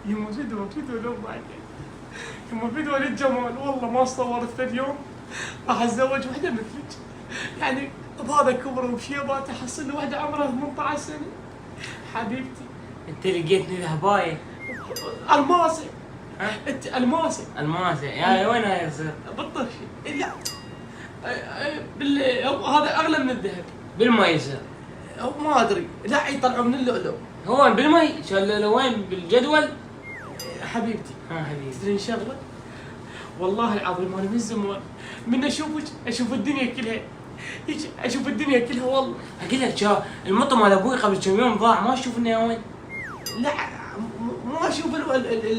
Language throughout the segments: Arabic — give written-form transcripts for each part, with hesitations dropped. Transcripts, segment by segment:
يما فدوة لو بعدين، يما فدوة للجمال، والله ما صورت اليوم راح اتزوج وحده مثلك، يعني بهذا كبر وبشيبات احصل له وحده عمرها 18 سنه. حبيبتي انت لقيتني ذهبايه. الماسه. ها؟ انت الماسه. الماسه يا وين هاي يصير؟ بالطرش يعني هذا اغلى من الذهب. بالما يصير؟ أو ما ادري، لا يطلعوا من اللؤلؤ. هون بالمي شللوا وين بالجدول؟ حبيبتي ها حبيبي تدرين شغله؟ والله العظيم انا من زمان من اشوفك اشوف الدنيا كلها، هيك اشوف الدنيا كلها والله. اقول لك شا المطر مال ابوي قبل كم يوم ضاع، ما اشوف انه وين. لا ما اشوف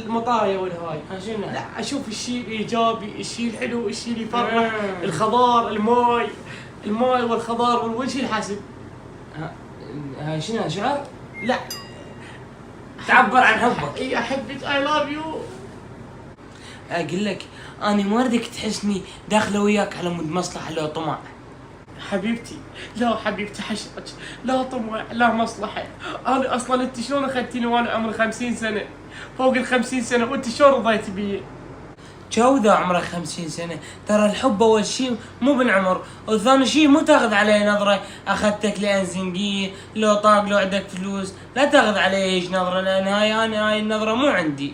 المطايا والهاي، شنو؟ لا اشوف الشيء الايجابي، الشيء الحلو، الشيء اللي يفرح، الخضار، الماي والخضار والشيء الحاسب. هاي شنو شعر؟ لا تعبر عن حبك. اي احبك، اي لاف يو. اقول لك انا ما اريدك تحسني داخله وياك على مود مصلحه لو طمع. حبيبتي لا حبيبتي حشرك، لا طمع لا مصلحه، انا اصلا انت شلون اخذتيني وانا عمري 50 سنه، فوق ال 50 سنه، وانت شلون رضيتي بي؟ جو ذا عمرك 50 سنه، ترى الحب اول شيء مو بالعمر، وثاني شيء مو تاخذ عليه نظره اخذتك لان زنقيه، لو طاق لو عندك فلوس، لا تاخذ عليه هيج نظره، لان هاي النظره مو عندي.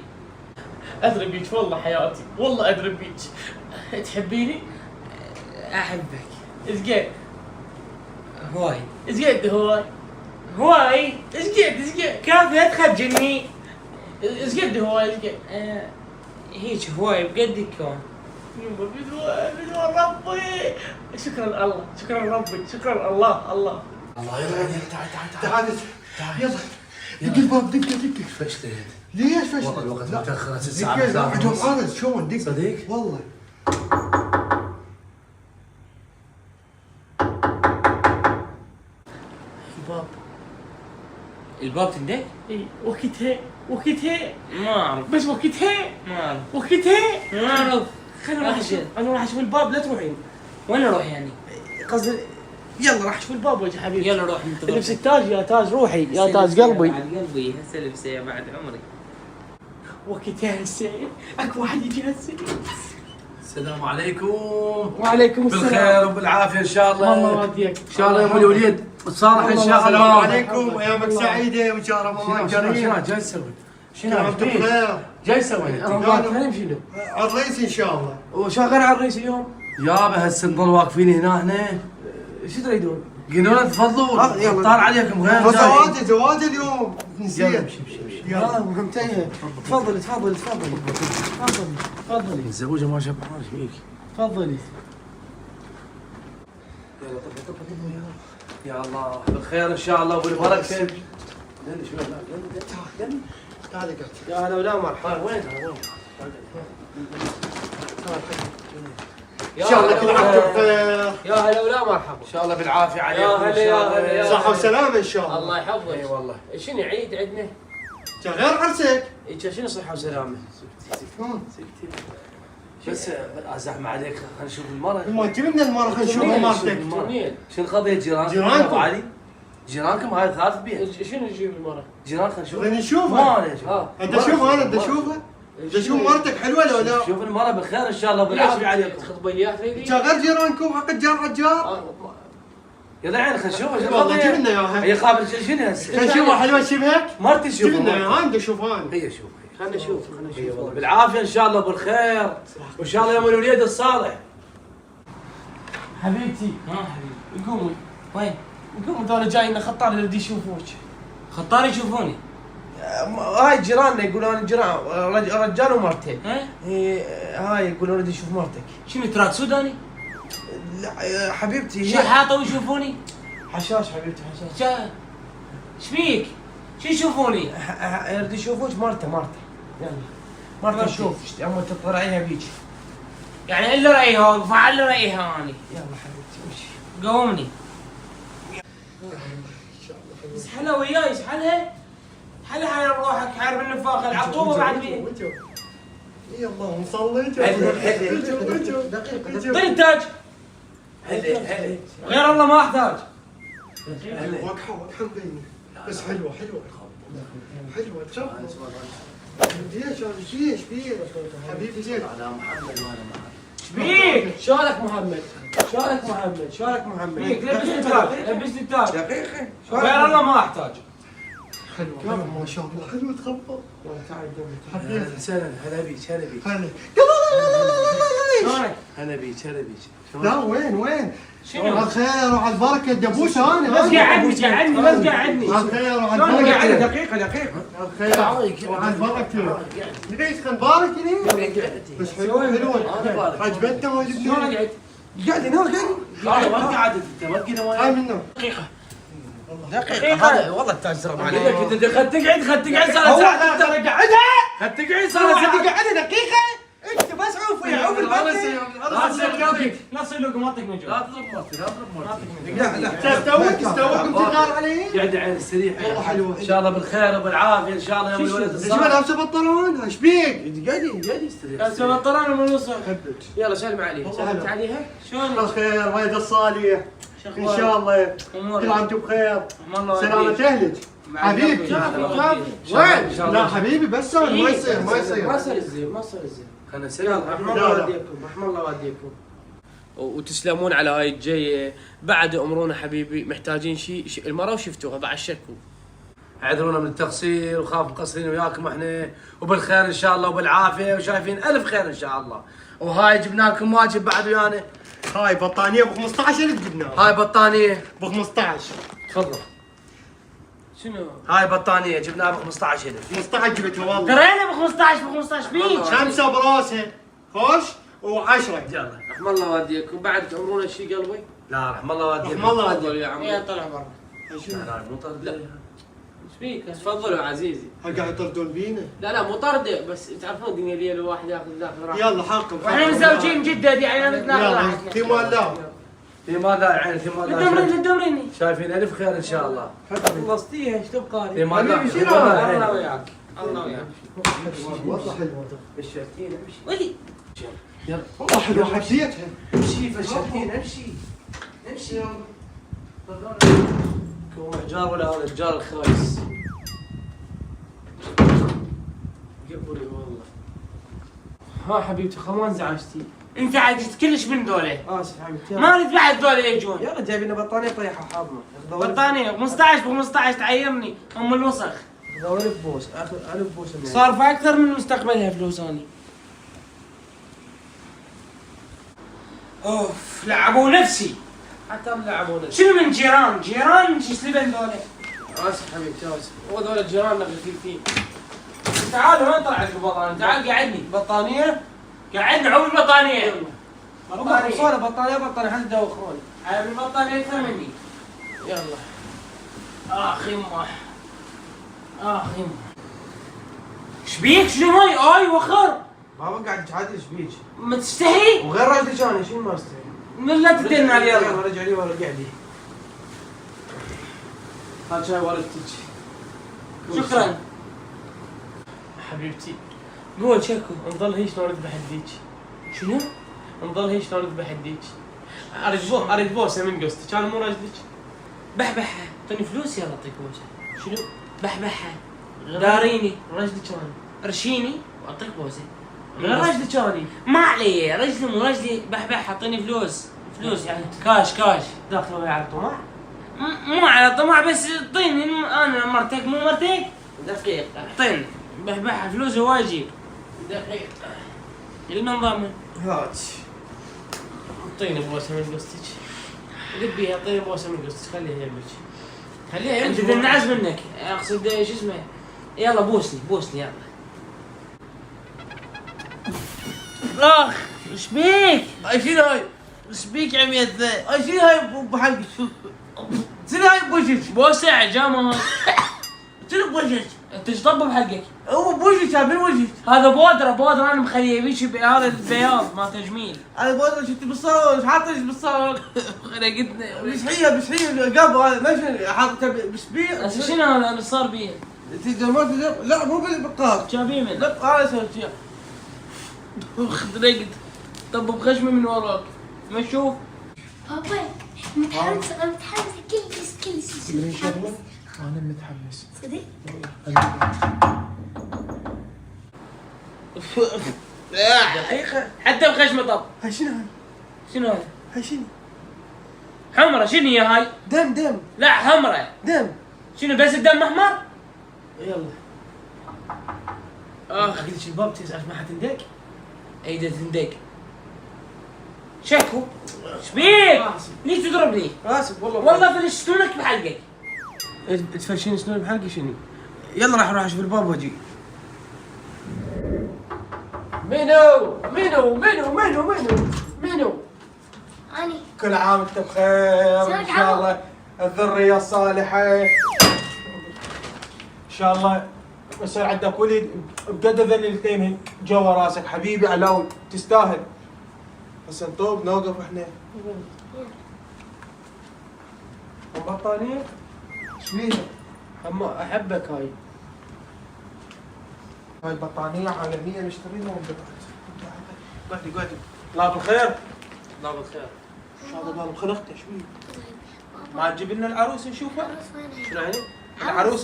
ادري بيك والله حياتي، والله ادري بيك. تحبيني؟ احبك. ايش قد؟ هواي. ايش قد هواي؟ هواي؟ ايش قد؟ كافي لا تخجلني. ايش قد هواي؟ ايش قد؟ هيك هواي بقد يكون. يما بدون ربي. شكرا الله، شكرا ربي، شكرا الله. الله يلا تعال يلا دق الباب دق. فشلت. ليش فشلت؟ والله الوقت متاخر، الساعة 9 عندهم عرض، شلون دق؟ صديق؟ والله الباب تندق؟ اي وقتها ما اعرف. بس وقتها ما اعرف. وقتها ما اعرف. خلينا نروح أحسن. انا راح اشوف الباب، لا تروحين. وين اروح يعني؟ قصدي يلا راح اشوف الباب وجه حبيبي. يلا روح انتظر. لبسك تاج يا تاج روحي، يا تاج قلبي. بعد قلبي هسه لبسه بعد عمري. وقتها هسه اكو واحد يجي هسه. السلام عليكم. وعليكم السلام. بالخير وبالعافيه ان شاء الله. الله يوديك ان شاء الله يا ابو الوليد وتصالح ان شاء الله. السلام عليكم، ايامك سعيده وان شاء الله رمضان كريم. جاي تسوي؟ شنو عم بخير؟ جاي تسوي؟ رمضان كريم شنو؟ الرئيس ان شاء الله. وشغال على الرئيس اليوم. يابا هسه نضل واقفين هنا شو تريدون؟ قلنا لنا تفضلوا طال عليكم غير جاي. زواج اليوم نسيت. يلا امشي. يلا منتهي. تفضلي. الزوجه ما شبعان ايش فيك؟ تفضلي. يلا طب يا الله بالخير ان شاء الله وبالبركه. تعال يا هلا ولا مرحبا. وين ان شاء الله كل عام وانتم بخير. يا هلا ولا مرحبا. ان شاء الله بالعافيه عليكم. يا هلا يا هلا. صحه وسلامه ان شاء الله. الله يحفظك. اي والله. شنو عيد عندنا؟ غير عرسك. شنو صحه وسلامه؟ بس ازحم عليك خلينا نشوف المرأة. ما جبنا المره خلينا نشوف مرتك. شنو قضية جيرانكم؟ أبو علي؟ جيرانكم هاي ثالث بيت. شنو تجيب المره؟ جيران خلينا نشوف. خلينا نشوفها. ما نشوف. انت شوفها انا بدي اشوفها. بدي اشوف مرتك حلوه لو لا. شوف المرأة بالخير ان شاء الله بالعافية عليكم. تخطب اياه تريدي؟ غير جيرانكم حق الجار عجار. يلا عين خلينا نشوفها شنو والله القضية؟ جبنا اياها. هي قابل شنو هسه؟ خلينا نشوفها حلوه شبهك. مرتي تشوفها. جبنا اياها بدي اشوفها انا. هي شوف. خلنا نشوف. اي والله بالعافية ان شاء الله بالخير وان شاء الله يوم الوليد الصالح. حبيبتي ها حبيبي. قومي وين؟ قومي، دول جاينا خطار يريد يشوفوك. خطار يشوفوني. هاي جيراننا يقولون انا جيران رجال ومرتين. ها؟ هاي يقولون اريد يشوف مرتك. شنو تراك سوداني؟ لا حبيبتي هي شحاطه ويشوفوني؟ حشاش حبيبتي حشاش. ايش فيك؟ شو يشوفوني؟ يريد يشوفوك مرته يلا مرته شوف اما تطلعيها بيك. يعني الا رايها وفعل رايها اني. يلا حبيبتي امشي. قومني. اسحلها وياي اسحلها. اسحلها على روحك حارب النفاخه العطوبه بعد مين؟ يا الله نصلي. طيب التاج. هلا غير الله ما احتاج. وقحه مبينه بس حلوه. حلوه تشوف. ايش فيه حبيبي زين. على محمد وانا معك. شبيك؟ شلونك محمد؟ شلونك محمد؟ شلونك محمد؟ شبيك لبسني تاج، لبسني تاج. دقيقة. غير الله ما احتاج. حلوة ما شاء الله حلوة تخبط. تعال حبيبي. هلا بيك هلا بيك. هلا شلونك؟ هلا بيك هلا بيك. لا وين؟ شنو؟ على الخير وعلى البركة دبوس انا. بس قعدني بس قعدني. على الخير وعلى شلون البركة. قاعد؟ دقيقة. على الخير وعلى البركة. ليش خل بارك لي؟ بس حلوة. انا بارك. عجبتنا ما شلون عجبتني؟ قعدت؟ قاعد هنا قاعد. ما قعدت انت ما تقول هاي منه. دقيقة. دقيقة هذا والله التاج سرب عليك. انت خد تقعد صار ساعة ترى قعدها. خد تقعد صار ساعة. قاعد دقيقة. انت بس عوف يا عوف نص لقماتك من لا جوا. تضرب مرتي لا تضرب مرتي. تستوي كنت غار علي. قاعد عين السريح والله حلوة. ان شاء الله بالخير وبالعافية ان شاء الله يوم الولد ايش ما الصالح. لابسه بنطلون؟ ايش بيك؟ قاعد يستريح. بس بطلان من الوسط. يلا سلم عليه. سلمت عليها؟ شلونك؟ بالخير ولد الصالح ان شاء الله كل عام وانتم بخير. سلامة اهلك حبيبي. وين؟ لا حبيبي بس ما يصير ما صار الزين ما صار الزين. خلنا نسلم. رحم الله والديكم رحم الله والديكم. وتسلمون على هاي الجاية. بعد امرونا حبيبي محتاجين شيء المرة وشفتوها بعد شكوا. اعذرونا من التقصير وخاف مقصرين وياكم احنا وبالخير ان شاء الله وبالعافية وشايفين الف خير ان شاء الله. وهاي جبنا لكم واجب بعد ويانا. هاي بطانية ب 15,000 جبناها. هاي بطانية ب 15. تفضل. شنو؟ هاي بطانية جبناها ب 15,000. 15 جبتها والله. درينا ب 15 فيك. 5 براسها خوش و10. يلا رحم الله والديكم. بعد تأمرون شيء قلبي؟ لا رحم الله والديكم. رحم الله تفضلوا والديكم. يا عمي. يا طلع برا. لا مو طرد. لا ايش فيك؟ تفضلوا يا عزيزي. قاعد يطردون بينا. لا مو طرد بس تعرفون الدنيا اللي الواحد ياخذ راحته. يلا حقهم. واحنا مزوجين جدة دي عيال ناخذ يلا راحتنا. في مال لا. في ما لا عين في ما لا. للدوريني. شايفين الف خير ان شاء الله. خلصتيها ايش تبقى؟ في ما لا. الله وياك. الله وياك. والله حلوة. بشرتين امشي. ولي. يلا والله حلوة حبيتها. امشي بشرتين امشي. امشي يلا. كون جار ولا هذا الجار الخايس. قبلي والله. ها حبيبتي خمان زعجتي. انت عجزت كلش من ذولا. اسف حبيبتي. ما اريد بعد ذولا يجون. يلا جايبين بطانيه طيحه حاضنه. بطانية 15 ب 15 تعيرني ام الوسخ. ذول بوس اخذ 1000 بوس. صار في اكثر من مستقبلها فلوس اني. اوف لعبوا نفسي. حتى ملعبونا. شنو من جيران شو سلبن ذولا. اسف حبيبتي اسف. هو ذول جيراننا غثيثين. تعال وين طلعت البطانية؟ تعال قعدني. بطانيه؟ قعدني عوف البطانية. بطانيه بطانيه حد دوخوني. عارف البطانية اكثر مني. يلا. اخ يمه. شبيك شنو هاي؟ اي وخر. بابا قاعد تحادي ايش بيك؟ ما تستحي؟ وغير راجلي كان شنو ما استحي؟ من لا تدلنا علي يلا. رجع لي ورا قعدي. هات شاي والدتك. شكرا. حبيبتي. قول شكو. نظل هيك شلون اذبح يديك. شنو؟ نظل هيك شلون اذبح يديك. اريد بوسه من قصتك كان مو راجلك. بحبحها. اعطيني فلوس يلا اعطيك بوسه. شنو؟ بحبحها. داريني. راجلي كان. ارشيني واعطيك بوسه. غير راجلي كاني. ما علي رجلي مو رجلي بحبح اعطيني فلوس يعني كاش داخله ويا على الطمع. مو على طمع بس اعطيني انا مرتك مو مرتك دقيقة. اعطيني بحبحها فلوس هو اجيب دقيقة. لنا نضامن هات. اعطيني بوسه من قصتك. لبي اعطيني بوسه من قصتك خليها يمك. خليها انت يمك. تنعس منك اقصد شو اسمه يلا بوسني يلا اخ ايش بيك؟ شنو هاي؟ ايش بيك يا عمي الذئب؟ شنو هاي بحلقك؟ شنو هاي بوجهك؟ بوسه عجامه شنو بوجهك؟ انت ايش طب بحلقك؟ هو بوجهك هذا من وجهك؟ هذا بودره انا مخليه بيجي هذا البياض ما تجميل انا بقول شفت بالصالون ايش حاطش بالصالون؟ خلقتنا بشحيه قبل هذا ليش حاطته بسبيع؟ هسه شنو هذا اللي صار بيه؟ انت جمرت لا مو بالبقاق. جابيه من لا انا سويت فيها. خدرقت طب بخشمي من وراك ما تشوف بابا متحمسة أنا متحمسة كلش من شغله؟ انا متحمس. صدق؟ دقيقة. حتى بخشمه طب. هاي شنو هاي؟ شنو هذا؟ هاي شنو؟ حمرة شنو هي هاي؟ دم. لا حمرة. دم. شنو بس الدم احمر؟ يلا. قلت الباب تسعف ما حتندق؟ ايده تندق. شكو. شبيك؟ ليش تضربني؟ اسف والله. والله فلش سنونك بحلقك. تفرشين سنون بحلقي شنو؟ يلا راح اروح اشوف الباب واجي. منو؟ أني كل عام وانت بخير ان شاء الله الذريه الصالحه ان شاء الله يصير عندك ولد بقد ذني الاثنين جوا راسك حبيبي علاوي تستاهل. هسه نطوب نوقف احنا. بطانية؟ ايش بيها؟ اما احبك هاي. هاي بطانيه عالميه نشتريها قعدي لا بالخير. لا بالخير. ان شاء الله قال خلقته ايش بيه؟ ما تجيب لنا العروس نشوفها؟ عروس وينها؟ شنو يعني؟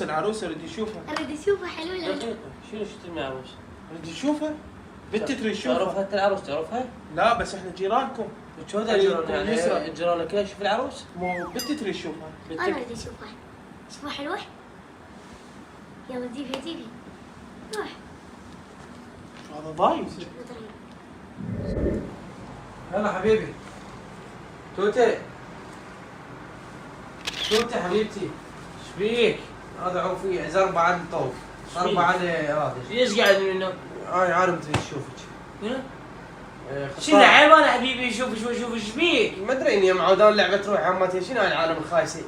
العروس اريد اشوفها. أريد أشوفها حلوة ولا لا؟ دقيقة. شنو شتمي عروس؟ اريد اشوفها. بنتي تريد تشوفها. تعرفها انت العروس تعرفها؟ لا بس احنا جيرانكم. شو هذا جيران يعني جيرانك ليش في العروس؟ مو بنتي تريد تشوفها. أنا أريد أشوفها. شوفها حلوة؟ يلا جيبها. روح. هذا ضايف. يلا حبيبي. توتي حبيبتي. شبيك؟ هذا عوفي زربة عن طوف. زربة عن هذا. ليش قاعد منه؟ انا عارف تريد تشوفك. منو؟ شنو حيوان حبيبي شوف شبيك؟ ما ادري اني معودان لعبة روح عمتي شنو هاي العالم الخايسين.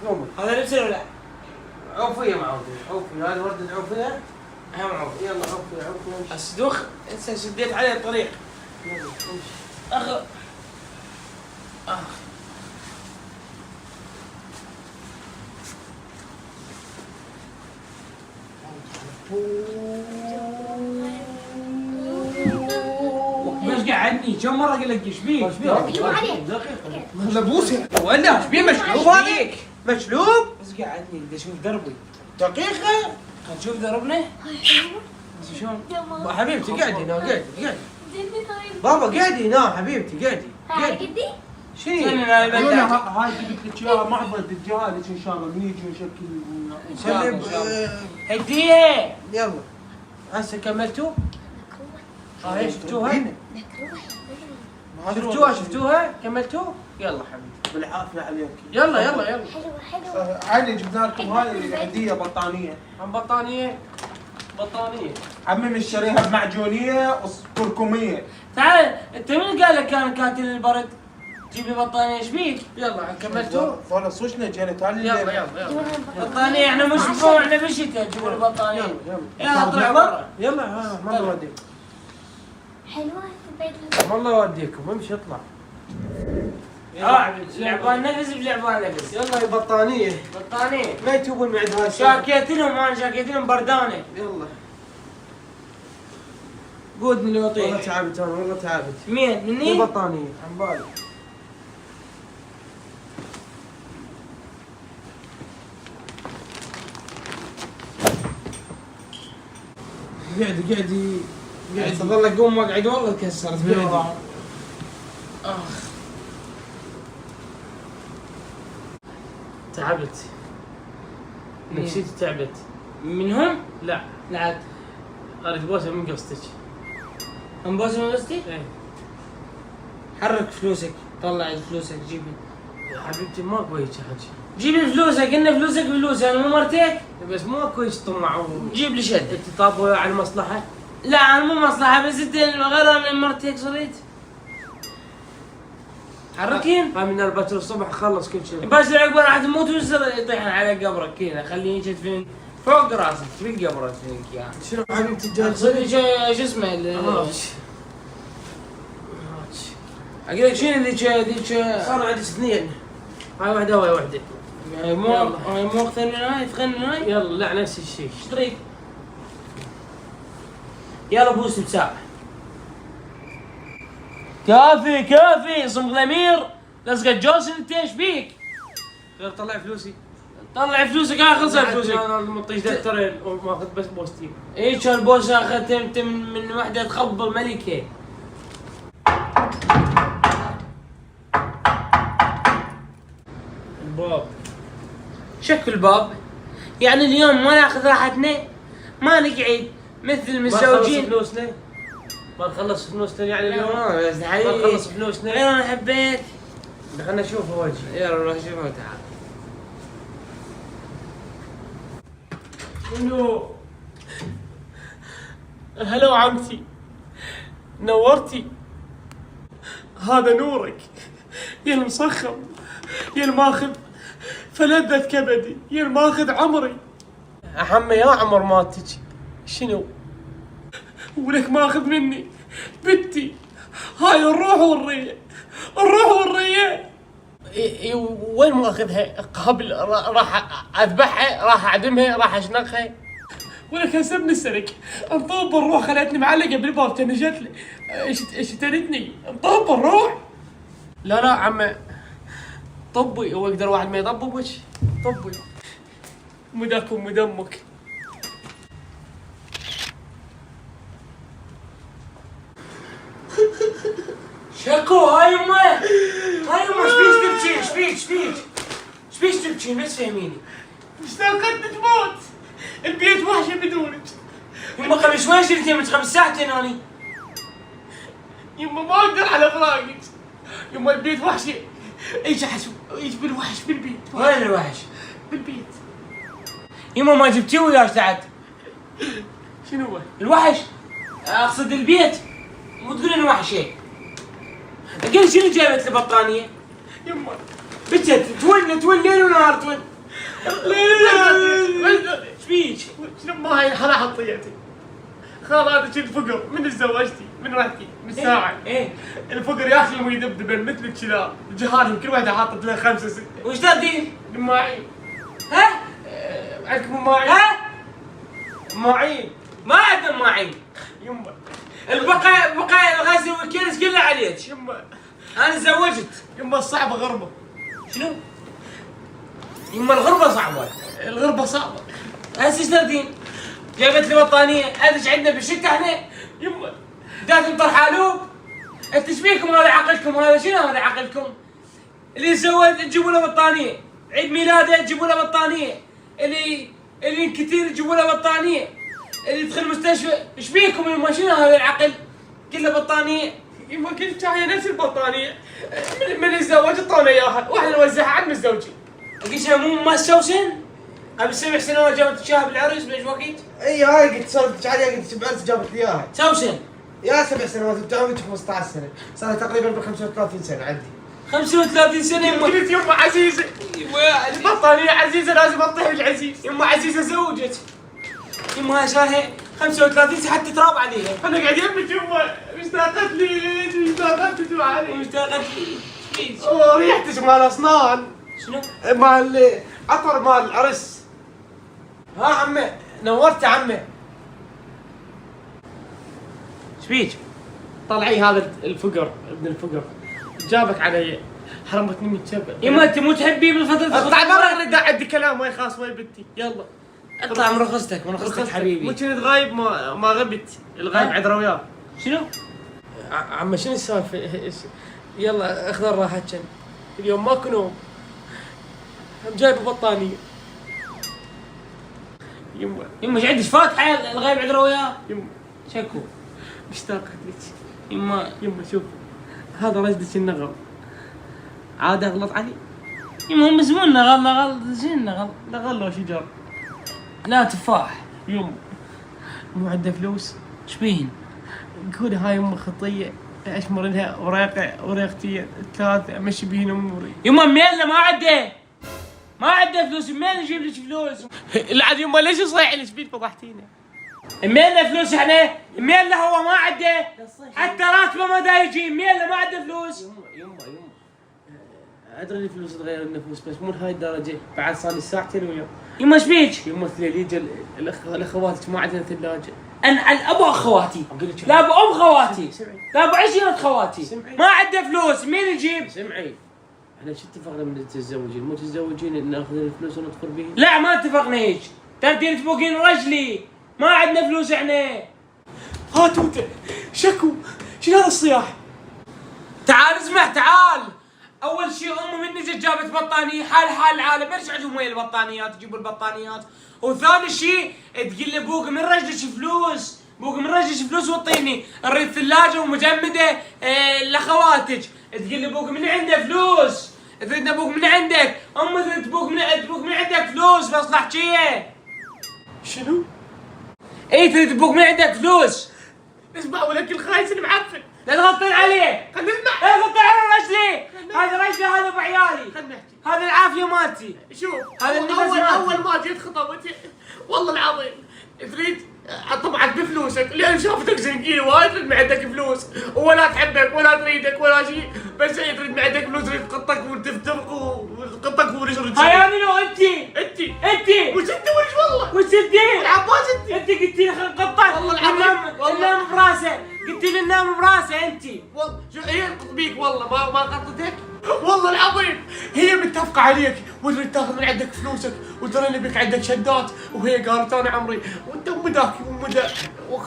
قومي. هذا لبسه ولا لا؟ عوفية معودين. عوفي هذه وردة عوفية. هم عوف. يلا عوفي امشي. الصدوخ انت شديت عليه الطريق. يلا امشي. اخ بس قعدني كم مرة اقول لك ايش بيك؟ هلا بوسي ولا ايش بيه مشلوب هذا؟ مشلوب؟ بس قعدني بدي اشوف دربي. دقيقة. خل نشوف دربنا. هاي حلوة. بس شلون؟ يلا. حبيبتي قعدي هنا قعدي. جنبي هاي. بابا قعدي هنا حبيبتي قعدي. هاي قدي؟ شنو؟ انا بدأت. هاي جبت لك اياها معبد الجهالك ان شاء الله نيجي ونشكل. إن شاء الله. هدية. يلا هسه كملتوا؟ هاي شفتوها؟ شفتوها؟ كملتوا؟ يلا حبيبي بالعافيه عليك. يلا حلوة. علي جبنا لكم هاي هديه بطانيه. عم بطانية عمي مشتريها بمعجونيه وكركميه. تعال انت من قال لك كان كاتل البرد؟ جيب لي بطانية ايش بيك؟ يلا كملتوا؟ والله صوشنا جينا تعال يلا بطانية احنا مش بفوع احنا بالشتاء جيبوا لي بطانية. يلا اطلع برا. يلا ما الله يوديكم حلوة البيت. والله يوديكم امشي اطلع. لعبان نفس بلعبان نفس. يلا يا بطانية بطانية. ما يتوبون معد هاي شاكيتلهم انا شاكيتلهم بردانة. يلا قودني لو والله يطيح. تعبت انا والله تعبت. مين؟ مني؟ البطانية عم بالي. قعدي تظل قوم واقعد والله تكسرت قعدي. تعبت نفسيتي تعبت. منهم؟ لا لا اريد بوسه من قصتك. انبوس من قصتي؟ ايه حرك فلوسك طلع فلوسك جيبي. يا حبيبتي ماكو هيك حكي. جيب لي فلوسك ان فلوسك فلوسي انا مو مرتك. بس ماكو هيك طمع. جيب لي شد. انت طابوا على المصلحه؟ لا انا مو مصلحة بس انت غير من مرتك صريت. حركين. هاي من البكر الصبح خلص كل شيء. بس العقبة راح تموت ويصير يطيحن على قبرك كذا خليني يدفن فوق راسك في قبرك فينك اياه. شنو حبيبتي الجاي؟ صدق شو اسمه اقول لك شنو ذيك صار عندي اثنين. هاي واحده وهاي واحده. مو اكثر من هاي ثقل من هاي. يلا لا نفس الشيء. ايش تريد؟ يلا بوس بساعة. كافي صمغ الامير لصقت جوز انت ايش بيك؟ غير طلع فلوسي. طلع فلوسك اخلص فلوسك. انا مطيش دفترين وماخذ بس بوستين. ايش البوسه اخذتها انت من وحده تخبل ملكه. الباب شكل الباب يعني اليوم ما ناخذ راحتنا ما نقعد مثل المتزوجين. ما نخلص فلوسنا يعني اليوم. بس ما نخلص فلوسنا. انا حبيت. خلنا نشوف وجهي. يلا نروح نشوفه تعال. شنو؟ هلا عمتي، نورتي. هذا نورك يا المسخم، يا الماخذ فلذة كبدي، يا الماخذ عمري. عمي يا عمر مالتك شنو؟ ولك ماخذ مني بنتي، هاي الروح والرية، الروح والرية. وين ماخذها؟ قبل راح اذبحها، راح اعدمها، راح اشنقها. ولك هسه بنسرق انطب الروح، خلتني معلقه بالباب تنجت لي اشترتني انطب الروح. لا عمي طبي، هو يقدر واحد ما يطبب وجه؟ طبي. مداكم مدمك. شكو هاي يمه، هاي يمه. ايش بيك تبكي بس فهميني. اشتاقت تموت، البيت وحشه بدونك. يمه قبل شوي شفتي من 5 ساعتين اني. يما ما اقدر على فراقك، يما البيت وحشه. ايش احس ايش بالوحش بالبيت. وين الوحش؟ بالبيت. يمه ما جبتيه وياك تعد. شنو هو؟ الوحش اقصد البيت، مو تقول انه وحش هيك. قل شنو جابت البطانيه؟ يما بجد تون ليل ونهار تون. ايش بيك؟ شنو ما هي حلا حطيتي؟ خالاتك الفقر من تزوجتي من رحتي من ساعه. ايه الفقر ياكل ويدبدبن مثل الكلاب، جهالهم كل واحده حاطت لها 5 6. وش تدين؟ معين. ها؟ عندكم معين؟ ها؟ معين. ما عندنا معين. يما بقى الغسل والكنس كله عليك. يما انا تزوجت. يما الصعبه غربه. شنو؟ يما الغربة صعبة. الغربه صعبه. هسه ايش تردين؟ جابت لي بطانية، ادش عندنا بالشتاء احنا يما دات مطر حالوب. انت ايش بيكم هذا عقلكم؟ هذا شنو هذا عقلكم؟ اللي يتزوج تجيبوا له بطانية، عيد ميلاده تجيبوا له بطانية، اللي كثير تجيبوا له بطانية، اللي يدخل المستشفى، ايش بيكم يما شنو هذا العقل؟ كله بطانية. يما كنت جايه نفس البطانيه، من يتزوج اعطونا اياها واحنا نوزعها على المتزوجين. قيسها مو ما سوسن؟ قبل 7 سنوات جابت شاهب العرس بايش وقت؟ اي هاي قلت سولفتك عليها، قلت بعرس جابت لي اياها. سوسن يا 7 سنوات انت عمرك 15 سنه، صار تقريبا ب 35 سنه عندي. 35 سنة يما. قلت يما عزيزه البطانيه عزيزه لازم اطيح العزيز. يما عزيزة زوجت. يما هاي صار هي 35 سنة حتى تراب عليها. انا قاعد يمك يما اشتاقت لي اشتاقت لي واشتاقت لي. ريحتك مال اسنان. شنو؟ مال عطر مال العرس. ها عمي نورت يا عمي. ايش بيك؟ طلعي هذا الفقر ابن الفقر جابك علي، حرمتني من الشبع. يما انت مو تحبي بالفترة اطلع برا، اريد عندي كلام وين خاص وين بنتي. يلا اطلع من رخصتك حبيبي. مو كنت غايب ما غبت، الغايب عذرا وياه. شنو؟ عمي شنو السالفه؟ يلا اخذ راحتك، اليوم ماكو نوم، هم جايبه بطانيه. يما يما ايش عندك فاتحة الغايب عذرا وياه؟ يما شكو. اشتاقت لك. يما شوف هذا رجلك النغل، عاد اغلط علي. يما هم زمون نغل زين نغل. نغل لو شجر. لا تفاح. يما مو عنده فلوس، ايش بين؟ قول هاي ام خطيه اشمر لها ورقتين 3 امشي بهن اموري. يما ميلنا ما عنده فلوس. ميلنا نجيب لك فلوس. العاد يما ليش صيح لك بيت فضحتينا؟ ميلنا فلوس احنا. ميلنا هو ما عنده حتى راتبه ما دا يجي. ميلنا ما عنده فلوس. يما ادري الفلوس تغير النفوس بس مو لهاي الدرجه، بعد صار لي ساعتين وياه. يما ايش بيك؟ يما ثليجه الاخوات ما عندنا ثلاجه. انا ابو اخواتي، لا ابو خواتي، لا ابو 10 خواتي. ما عنده فلوس. مين يجيب؟ سمعي احنا شو اتفقنا من متزوجين؟ متزوجين ناخذ الفلوس وندخل بيهم؟ لا ما اتفقنا هيك. ترتين تفوقين رجلي. ما عندنا فلوس احنا. ها توته شكو شنو هذا الصياح؟ تعال اسمع تعال. اول شيء امي من اجت جابت بطانيه حال العالم، ايش عندهم وين البطانيات يجيبوا البطانيات. وثاني شيء تقول لي ابوك من رجلك فلوس، ابوك من رجلك فلوس وطيني، اريد ثلاجه ومجمده لاخواتك، تقول لي ابوك من عنده فلوس، تريد ابوك من عندك، امي تريد ابوك من عندك فلوس مصلحتيه. شنو؟ اي تريد ابوك من عندك فلوس. اسمع ولك الخايس المعفن. لا تغطين عليه. خلينا نسمع. لا تغطين على رجلي. هذا رجلي هذا ابو عيالي. خلينا نحكي. هذا العافيه مالتي. شوف هذا النفس اول ما جيت خطبتي والله العظيم تريد اطمعك بفلوسك لان شافتك زنقين وايد تريد معدك فلوس ولا تحبك ولا تريدك ولا شيء، بس هي تريد معدك فلوس تريد تقطك وتفترق وتقطك ورجلك. هيا منو انت؟ انت انت وش انت وش والله؟ وش انت؟ العباس انت. انت قلت لي خل نقطك. والله العظيم. والله. ننام براسه، قلت لي ننام براسه انت. والله شو هي بيك والله ما قطتك والله العظيم. هي متفقه عليك وتريد تاخذ من عندك فلوسك وترى بك عندك شدات، وهي قالت انا عمري وانت ام ذاك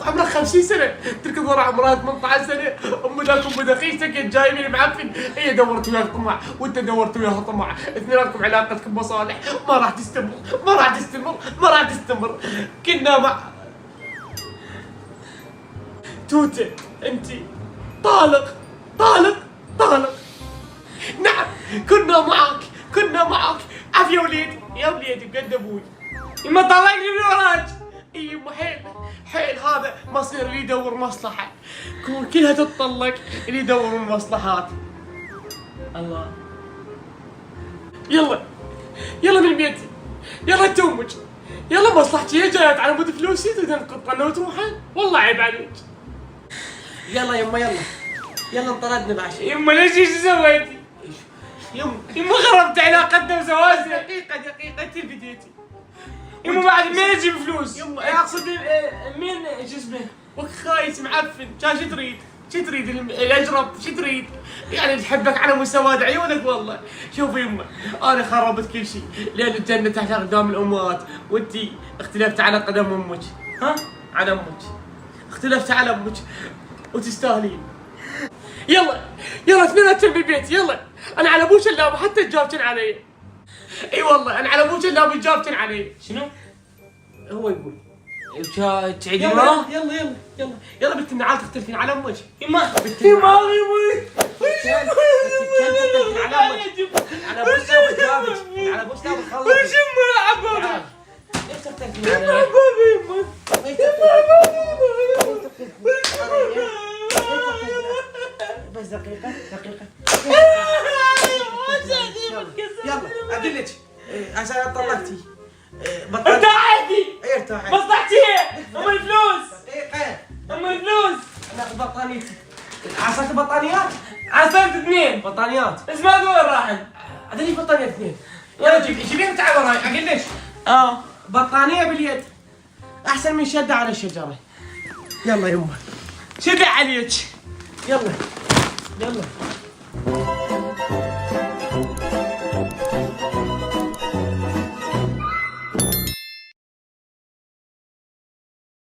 عمرك 50 سنه تركض ورا عمرها 18 سنه، ام ذاك ام ذاك جايبين معفن. هي دورت وياك طمع وانت دورت وياها طمع، اثنيناتكم علاقتكم مصالح ما راح تستمر ما راح تستمر ما راح تستمر. كنا مع توته انت طالق طالق طالق. نعم كنا معك عافية وليدي يا وليدي بقد ابوي. يما طلقني من وراك. اي يما حيل هذا مصير اللي يدور مصلحة، كلها تتطلق اللي يدور المصلحات. الله. يلا من بيتي، يلا تومج، يلا مصلحتي هي جاية على مود فلوسي تقدر نقطنا وتروحين، والله عيب عليك. يلا يما يلا انطردنا بعشاء. يما ليش ايش سويتي؟ يما خربت علاقتنا وزواجنا. دقيقة انت اللي بديتي. يما بعد مين يجيب فلوس؟ يما اقصد مين شو اسمه؟ وك خايس معفن، كان شو تريد الاجرب شو تريد؟ يعني تحبك على مسواد عيونك والله. شوف يما انا خربت كل شيء لان الجنة تحت اقدام الاموات، وانت اختلفت على قدم امك. ها؟ على امك. اختلفت على امك وتستاهلين. يلا اثنيناتكم بالبيت يلا. انا على ابوك اللاب حتى تجاوبتن علي. اي والله انا على ابوك اللاب تجاوبتن علي. شنو؟ هو يقول تعيدي وراه؟ يلا بنت النعال تختلفين على امك. يما على ابوك على ابوك خلص. وش يما عبابي؟ ليش تختلفين علي؟ عبابي بس دقيقة يلا اقول لك عشان طلقتي ارتاحتي ارتاحي مصلحتي ام الفلوس دقيقة ام الفلوس. ناخذ بطانيتي. عصرت بطانيات؟ عصرت اثنين بطانيات بس ما وين راحن. هذول بطانية اثنين. يلا جيبيهم تعال وراي اقول لك بطانية باليد احسن من شدة على الشجرة. يلا يما شد عليك. يلا